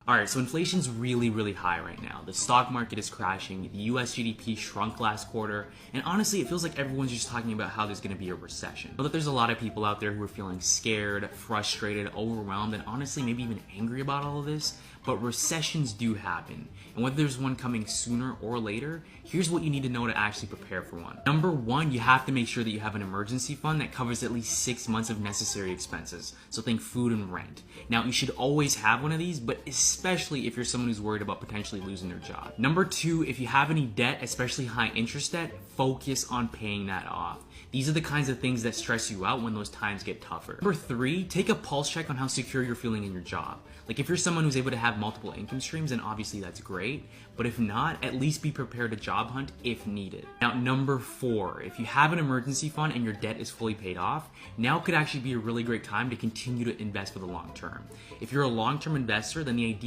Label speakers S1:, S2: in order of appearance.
S1: Alright, so inflation's really high right now. The stock market is crashing, the US GDP shrunk last quarter, and honestly, it feels like everyone's just talking about how there's gonna be a recession. But there's a lot of people out there who are feeling scared, frustrated, overwhelmed, and honestly, maybe even angry about all of this. But recessions do happen, and whether there's one coming sooner or later, here's what you need to know to actually prepare for one. Number one, you have to make sure that you have an emergency fund that covers at least 6 months of necessary expenses. So think food and rent. Now, you should always have one of these, but especially if you're someone who's worried about potentially losing their job. Number two, if you have any debt, especially high interest debt, focus on paying that off. These are the kinds of things that stress you out when those times get tougher. Number three, take a pulse check on how secure you're feeling in your job. Like if you're someone who's able to have multiple income streams, then obviously that's great. But if not, at least be prepared to job hunt if needed. Now, number four, if you have an emergency fund and your debt is fully paid off, now could actually be a really great time to continue to invest for the long term. If you're a long-term investor, then the idea